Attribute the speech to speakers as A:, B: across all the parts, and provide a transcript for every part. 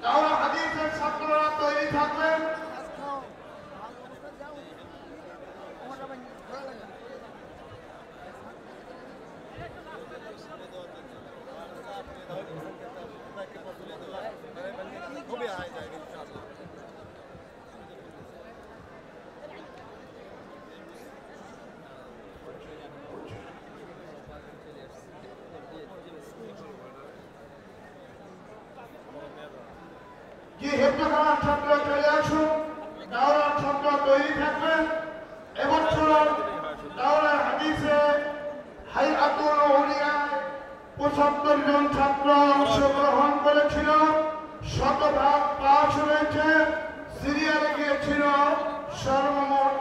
A: দাওরা হাদিসের ছাত্ররা তৈরি থাকবেন। যে হেফজখানার ছাত্র চলে আসুন, দাওরার ছাত্র তৈরি থাকবেন। এবছর দাওরার হাদিসে হাইয়াতুল আউলিয়ায় ৭৫ জন ছাত্র অংশগ্রহণ করেছিল, শতভাগ পাস হয়েছে। সিরিয়ালে গিয়েছিল সর্বমোট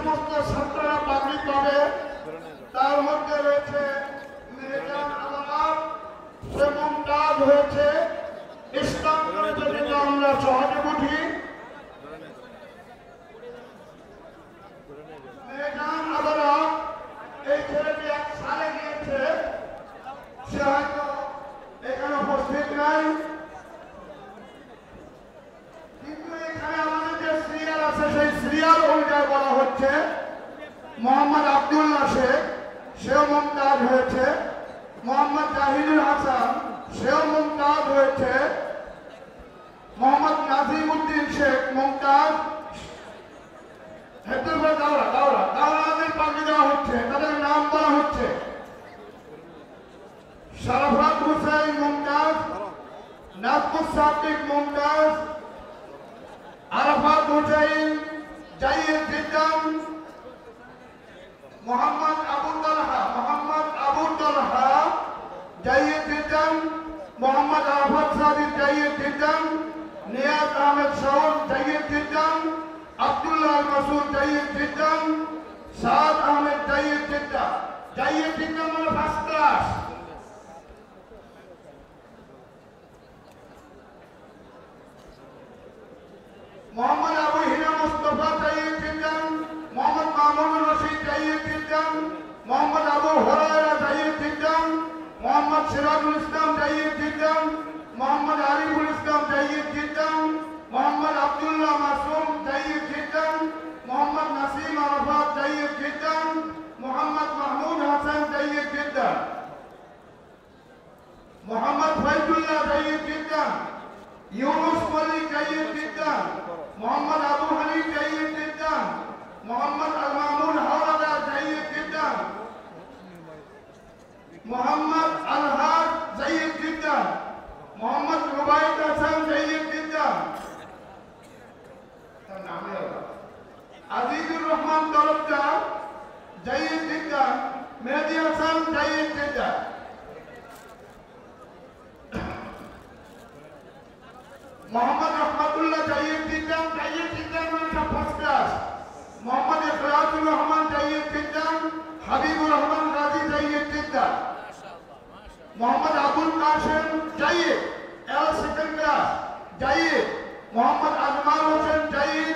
A: সমস্ত ছাত্ররা পাবলিক পাবে। তার মধ্যে রয়েছে মুমতাজ হয়েছে ইসলাম, আমরা সহজে বুঝি। এই ছেলেটি 1 সালে গিয়েছে, সে হয়তো এখানে উপস্থিত নাই, কিন্তু এখানে আমাদের যে সিরিয়াল আছে সেই সিরিয়াল অনুযায়ী বলা হচ্ছে মোহাম্মদ আব্দুল্লাহ শেখ, সেও মুমতাজ হয়েছে। মোহাম্মদ জাহিদুল হাসান, সেও মুমতাজ হয়েছে। মোহাম্মদ নাজিমউদ্দিন শেখ মুমতাজ। দাওরাদের পাল্টে দেওয়া হচ্ছে, তাদের নাম বলা হচ্ছে শরাফত হুসাইন মুমতাজ, নাজমুস সাদিক মুমতাজ, আরাফাত হুসাইন, জাইদ জিদ্দান, মোহাম্মদ আবু তালহা, জাইদ জিদ্দান, মোহাম্মদ আরাফাত সাদিক, জাইদ জিদ্দান, নিয়াজ আহমেদ শাওন, জাইদ জিদ্দান, আব্দুল্লাহ মাসুদ, জাইদ জিদ্দান, সাদ আহমেদ, জাইদ জিদ্দান। জাইদ জিদ্দান মানে ফার্স্ট ক্লাস। মোহাম্মদ আবু হিনা মুস্তাফা, জাইদ জিদ্দান, মোহাম্মদ মামুনুর রশিদ, জাইদ জিদ্দান, মোহাম্মদ আবু হুরায়রা, জাইদ জিদ্দান, মোহাম্মদ সিরাজুল ইসলাম, জাইদ জিদ্দান, মোহাম্মদ আরিফুল ইসলাম, জাইদ জিদ্দান, মোহাম্মদ আব্দুল্লাহ মাসুম, জাইদ জিদ্দান, মোহাম্মদ নাসিম আরাফাত, জাইদ জিদ্দান, মোহাম্মদ মাহমুদ হাসান, জাইদ জিদ্দান, মোহাম্মদ ফয়জুল্লাহ, জাইদ জিদ্দান, ইউনুস মল্লিক, জাইদ জিদ্দান, মোহাম্মদ আবু হানিফ, জাইদ জিদ্দান, মোহাম্মদ আল মামুন হাওলাদা, জাইদ জিদ্দান, মোহাম্মদ আল হাদ, জাইদ জিদ্দান, মোহাম্মদ রুবাইদ হাসান, জাইদ জিদ্দান, তার নামে আজিজুর রহমান তরফদার, জাইদ জিদ্দান, মেহেদী হাসান, জাইদ জিদ্দান, মোহাম্মদ রহমাতুল্লাহ, জাইদ জিদ্দান, মানে first class. Mohammad Ikhlasur Rahman, Zaid Ziddan, Habibur Rahman Gazi, Zaid Ziddan, Mohammad Abul Kashem, Zaid, second class, Zaid, Mohammad Ajmal Hossain, zaid,